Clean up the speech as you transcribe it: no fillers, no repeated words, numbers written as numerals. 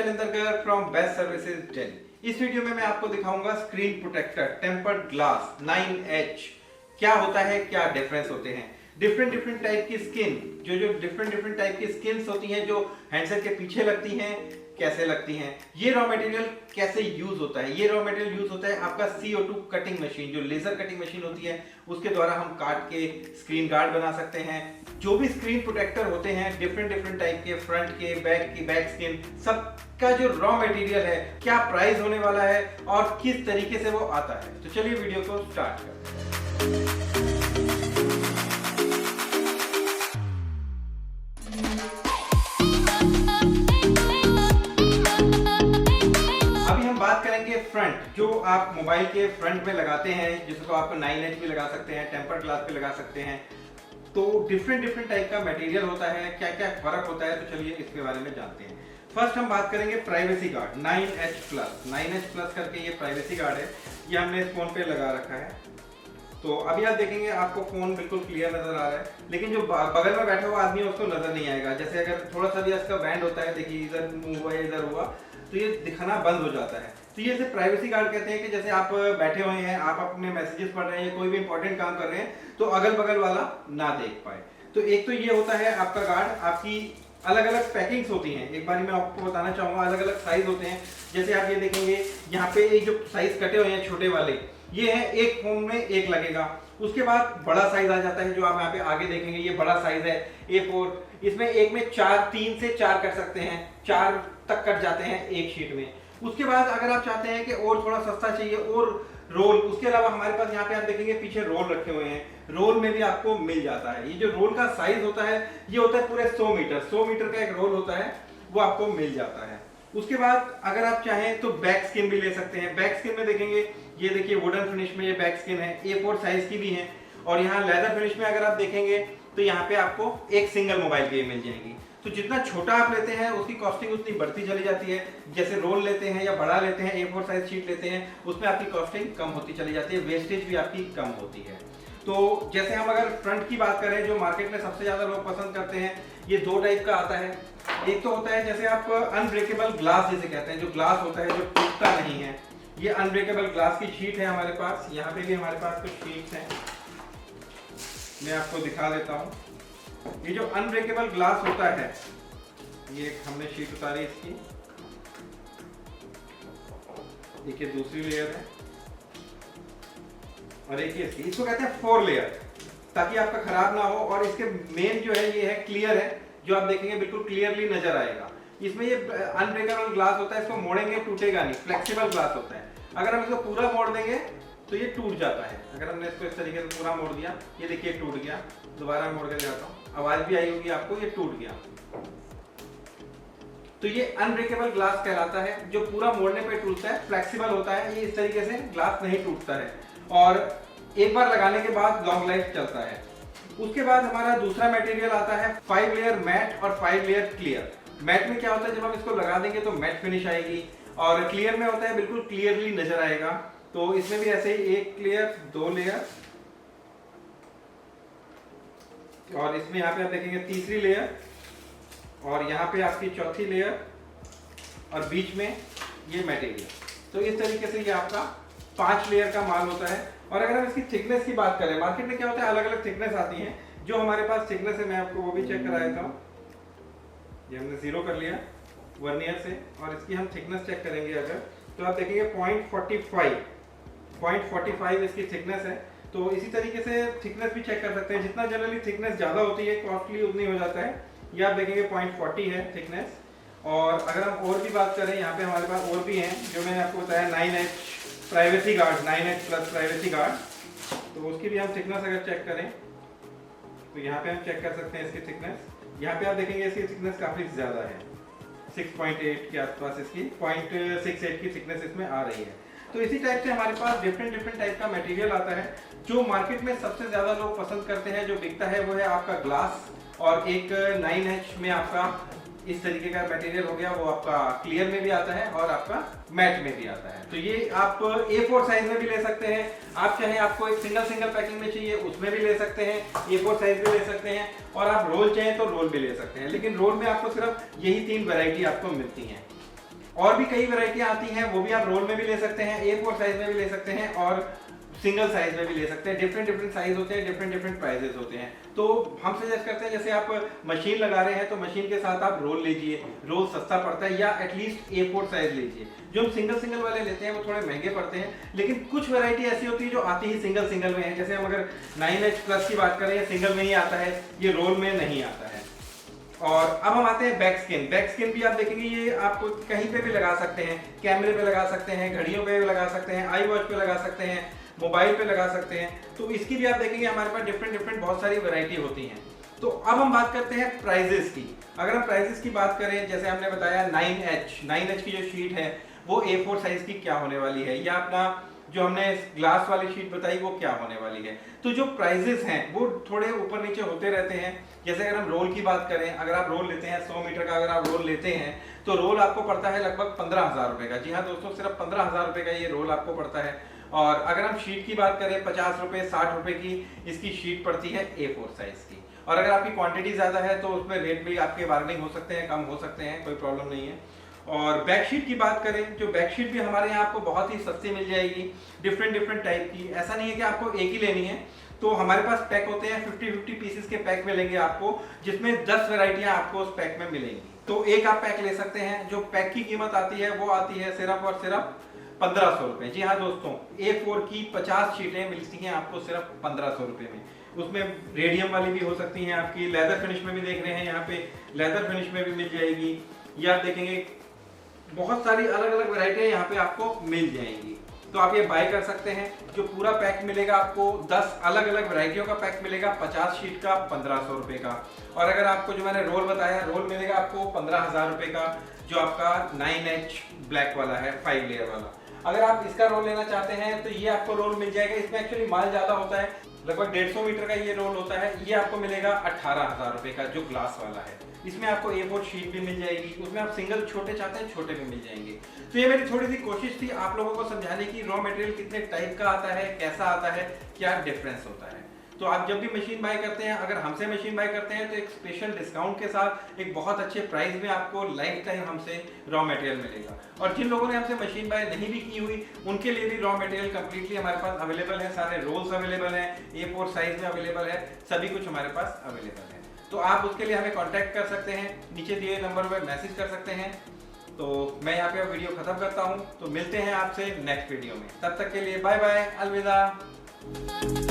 Shailendra Garg from best services Delhi. इस video में मैं आपको दिखाऊंगा screen protector tempered glass 9H क्या होता है, क्या डिफरेंस होते हैं। डिफरेंट टाइप की स्किन जो डिफरेंट टाइप की स्किन्स होती हैं जो हैंडसेट के पीछे लगती हैं, कैसे लगती हैं। ये रॉ मटेरियल कैसे यूज होता है। ये रॉ मटेरियल यूज होता है आपका CO2 कटिंग मशीन, जो लेजर कटिंग मशीन होती है उसके द्वारा हम काट के स्क्रीन गार्ड बना सकते हैं। जो भी स्क्रीन प्रोटेक्टर होते हैं डिफरेंट टाइप के, फ्रंट के, बैक की, बैक स्किन, सब का जो रॉ मटेरियल है, क्या प्राइस होने वाला है और किस तरीके से वो आता है। तो चलिए वीडियो को स्टार्ट करते हैं। बात करेंगे फ्रंट, जो आप मोबाइल के फ्रंट में लगाते हैं, जिसको आप 9H भी लगा सकते हैं, टेम्पर्ड ग्लास पे लगा सकते हैं। तो डिफरेंट टाइप का मटेरियल होता है, क्या क्या फर्क होता है, तो चलिए इसके बारे में जानते हैं। फर्स्ट हम बात करेंगे प्राइवेसी गार्ड 9H प्लस करके ये प्राइवेसी गार्ड है। ये हमने इस फोन पे लगा रखा है। तो अभी आप देखेंगे आपको फोन बिल्कुल क्लियर नजर आ रहा है, लेकिन जो बगल में बैठा हुआ आदमी है उसको नजर नहीं आएगा। जैसे अगर थोड़ा सा भी इसका बैंड होता है, देखिए इधर मूव हुआ, इधर हुआ, तो ये दिखाना बंद हो जाता है। तो ये इसे प्राइवेसी गार्ड कहते हैं कि जैसे आप बैठे हुए हैं, आप अपने मैसेजेस पढ़ रहे हैं, कोई भी इंपॉर्टेंट काम कर रहे हैं, तो अगल बगल वाला ना देख पाए। तो एक तो ये होता है आपका गार्ड। आपकी अलग अलग पैकिंग्स होती हैं, एक बार मैं आपको बताना चाहूंगा। अलग अलग साइज होते हैं। जैसे आप ये देखेंगे यहाँ पे एक जो साइज कटे हुए हैं छोटे वाले, ये है एक फोन में एक लगेगा। उसके बाद बड़ा साइज आ जाता है, जो आप यहाँ पे आगे देखेंगे, ये बड़ा साइज है A4। इसमें एक में 3 से 4 कर सकते हैं, 4 तक कट जाते हैं एक शीट में। उसके बाद अगर आप चाहते हैं कि और थोड़ा सस्ता चाहिए और रोल, उसके अलावा हमारे पास यहाँ पे आप देखेंगे पीछे रोल रखे हुए हैं। रोल में भी आपको मिल जाता है। ये जो रोल का साइज होता है, ये होता है पूरे 100 मीटर का एक रोल होता है, वो आपको मिल जाता है। उसके बाद अगर आप चाहें तो बैक स्किन भी ले सकते हैं। बैक स्किन में देखेंगे, ये देखिए वुडन फिनिश में ये बैक स्किन है, A4 साइज की भी है। और यहाँ लेदर फिनिश में अगर आप देखेंगे तो यहाँ पे आपको एक सिंगल मोबाइल की मिल जाएगी। तो जितना छोटा आप लेते हैं उसकी कॉस्टिंग उतनी बढ़ती चली जाती है। जैसे रोल लेते हैं या बड़ा लेते हैं, A4 साइज शीट लेते हैं, उसमें आपकी कॉस्टिंग कम होती चली जाती है, वेस्टेज भी आपकी कम होती है। तो जैसे हम अगर फ्रंट की बात करें, जो मार्केट में सबसे ज्यादा लोग पसंद करते हैं, ये 2 टाइप का आता है। एक तो होता है जैसे आप अनब्रेकेबल ग्लास जिसे कहते हैं, जो ग्लास होता है जो टूटता नहीं है। ये अनब्रेकेबल ग्लास की शीट है हमारे पास। यहाँ पे भी हमारे पास कुछ शीट्स हैं, मैं आपको दिखा देता हूँ। ये जो अनब्रेकेबल ग्लास होता है, ये हमने शीट उतारी इसकी, एक ये दूसरी लेयर है और एक ये इसकी। इसको कहते हैं 4 लेयर, ताकि आपका खराब ना हो। और इसके मेन जो है ये है क्लियर है, जो आप देखेंगे बिल्कुल क्लियरली नजर आएगा। इसमें ये अनब्रेकेबल ग्लास होता है, इसको मोड़ेंगे टूटेगा नहीं, फ्लेक्सिबल ग्लास होता है। अगर हम इसको पूरा मोड़ देंगे तो ये टूट जाता है। अगर हमने इसको इस तरीके से पूरा मोड़ दिया, ये देखिए टूट गया। दोबारा मोड़ के दिखाता हूँ, आवाज भी आई होगी आपको, ये टूट गया। तो ये अनब्रेकेबल ग्लास कहलाता है, जो पूरा मोड़ने पे टूटता है, फ्लेक्सिबल होता है। ये इस तरीके से ग्लास नहीं टूटता है और एक बार लगाने के बाद लॉन्ग लाइफ चलता है। उसके बाद हमारा दूसरा मटेरियल आता है 5 लेयर मैट और 5 लेयर क्लियर। मैट में क्या होता है, जब हम इसको लगा देंगे तो मैट फिनिश आएगी, और क्लियर में होता है बिल्कुल क्लियरली नजर आएगा। तो इसमें भी ऐसे ही 1 लेयर, 2 लेयर, और इसमें यहाँ पे आप देखेंगे तीसरी लेयर, और यहाँ पे आपकी चौथी लेयर, और बीच में ये मटेरियल। तो इस तरीके से ये आपका 5 लेयर का माल होता है। और अगर हम इसकी थिकनेस की बात करें, मार्केट में क्या होता है, अलग अलग थिकनेस आती हैं। जो हमारे पास थिकनेस है, मैं आपको वो भी चेक करा देता हूँ। ये हमने 0 कर लिया वर्नियर से, और इसकी हम थिकनेस चेक करेंगे अगर, तो आप देखेंगे 0.45 इसकी थिकनेस है। तो इसी तरीके से थिकनेस भी चेक कर सकते हैं। जितना जनरली थिकनेस ज़्यादा होती है, कॉस्टली उतनी हो जाता है। ये आप देखेंगे 0.40 है थिकनेस। और अगर हम और भी बात करें, यहाँ पे हमारे पास और भी हैं, जो मैंने आपको बताया 9H privacy guard, 9H plus privacy guard. तो उसकी भी हम थिकनेस अगर चेक करें तो यहाँ पे हम चेक कर सकते हैं इसकी थिकनेस। यहाँ पे आप देखेंगे इसकी थिकनेस काफ़ी ज़्यादा है, 6.8 के आसपास इसकी 0.68 की थिकनेस इसमें आ रही है। तो इसी टाइप से हमारे पास डिफरेंट टाइप का मटेरियल आता है। जो मार्केट में सबसे ज़्यादा लोग पसंद करते हैं, जो बिकता है, वो है आपका ग्लास। और एक 9H में आपका इस तरीके का मटेरियल हो गया, वो आपका क्लियर में भी आता है और आपका मैट में भी आता है। तो ये आप A4 साइज में भी ले सकते हैं। आप चाहे आपको एक सिंगल पैकिंग में चाहिए, उसमें भी ले सकते हैं, A4 साइज भी ले सकते हैं। और आप रोल चाहें तो रोल भी ले सकते हैं, लेकिन रोल में आपको सिर्फ यही 3 वैरायटी आपको मिलती हैं। और भी कई वैरायटियां आती हैं, वो भी आप रोल में भी ले सकते हैं, A4 साइज में भी ले सकते हैं और सिंगल साइज में भी ले सकते हैं। डिफरेंट डिफरेंट साइज होते हैं, डिफरेंट डिफरेंट प्राइजेस होते हैं। तो हम सजेस्ट करते हैं जैसे आप मशीन लगा रहे हैं तो मशीन के साथ आप रोल लीजिए, रोल सस्ता पड़ता है, या एटलीस्ट A4 साइज लीजिए। जो हम सिंगल सिंगल वाले लेते हैं वो थोड़े महंगे पड़ते हैं, लेकिन कुछ वैरायटी ऐसी होती है जो आती ही सिंगल सिंगल में है। जैसे हम अगर 9H प्लस की बात करें, सिंगल में ही आता है, ये रोल में नहीं आता है। और अब हम आते हैं बैक स्किन। बैक स्किन भी आप देखेंगे ये आप कहीं पे भी लगा सकते हैं, कैमरे पे लगा सकते हैं, घड़ियों पे लगा सकते हैं, आई वॉच पे लगा सकते हैं, मोबाइल पे लगा सकते हैं। तो इसकी भी आप देखेंगे हमारे पास डिफरेंट डिफरेंट बहुत सारी वैरायटी होती हैं। तो अब हम बात करते हैं प्राइजेस की। अगर हम प्राइजेस की बात करें, जैसे हमने बताया 9H की जो शीट है वो A4 साइज की क्या होने वाली है, या अपना जो हमने ग्लास वाली शीट बताई वो क्या होने वाली है। तो जो प्राइजेस हैं वो थोड़े ऊपर नीचे होते रहते हैं। जैसे अगर हम रोल की बात करें, अगर आप रोल लेते हैं 100 मीटर का, अगर आप रोल लेते हैं तो रोल आपको पड़ता है लगभग 15,000 रुपए का। जी हाँ दोस्तों, सिर्फ 15,000 रुपए का ये रोल आपको पड़ता है। और अगर हम शीट की बात करें 50 रुपए 60 रुपए की इसकी शीट पड़ती है A4 साइज की। और अगर आपकी क्वांटिटी ज्यादा है तो उसमें रेट भी आपके बार्गेनिंग हो सकते हैं, कम हो सकते हैं, कोई प्रॉब्लम नहीं है। और बैकशीट की बात करें, जो बैकशीट भी हमारे यहाँ आपको बहुत ही सस्ती मिल जाएगी, डिफरेंट डिफरेंट टाइप की। ऐसा नहीं है कि आपको एक ही लेनी है, तो हमारे पास पैक होते हैं 50-50 पीसेस के पैक मिलेंगे आपको, जिसमें 10 वैरायटियां आपको उस पैक में मिलेंगी। तो एक आप पैक ले सकते हैं। जो पैक की कीमत आती है वो आती है सिर्फ और सिर्फ 1500 रुपए। जी हाँ दोस्तों, A4 की 50 शीटें मिलती हैं आपको सिर्फ 1500 रुपए में। उसमें रेडियम वाली भी हो सकती हैं, आपकी लेदर फिनिश में भी देख रहे हैं, यहाँ पे लेदर फिनिश में भी मिल जाएगी। या आप देखेंगे बहुत सारी अलग अलग वैरायटियां यहाँ पे आपको मिल जाएंगी। तो आप ये बाय कर सकते हैं। जो पूरा पैक मिलेगा आपको 10 अलग अलग वैरायटियों का पैक मिलेगा, 50 शीट का 1500 रुपए का। और अगर आपको जो मैंने रोल बताया, रोल मिलेगा आपको 15,000 रुपए का, जो आपका 9H ब्लैक वाला है, 5 लेयर वाला। अगर आप इसका रोल लेना चाहते हैं तो ये आपको रोल मिल जाएगा। इसमें एक्चुअली माल ज्यादा होता है, लगभग 150 मीटर का ये रोल होता है। ये आपको मिलेगा 18,000 रुपए का, जो ग्लास वाला है। इसमें आपको A4 शीट भी मिल जाएगी, उसमें आप सिंगल छोटे चाहते हैं छोटे भी मिल जाएंगे। तो ये मेरी थोड़ी सी कोशिश थी आप लोगों को समझाने की, रॉ मटेरियल कितने टाइप का आता है, कैसा आता है, क्या डिफरेंस होता है। तो आप जब भी मशीन बाय करते हैं, अगर हमसे मशीन बाय करते हैं तो एक स्पेशल डिस्काउंट के साथ एक बहुत अच्छे प्राइस में आपको लाइफ टाइम हमसे रॉ मटेरियल मिलेगा। और जिन लोगों ने हमसे मशीन बाय नहीं भी की हुई उनके लिए भी रॉ मटेरियल कंप्लीटली हमारे पास अवेलेबल है। सारे रोल्स अवेलेबल हैं, A4 साइज में अवेलेबल है, सभी कुछ हमारे पास अवेलेबल है। तो आप उसके लिए हमें कांटेक्ट कर सकते हैं, नीचे दिए नंबर पर मैसेज कर सकते हैं। तो मैं यहाँ पे वीडियो खत्म करता हूँ, तो मिलते हैं आपसे नेक्स्ट वीडियो में। तब तक के लिए बाय बाय, अलविदा।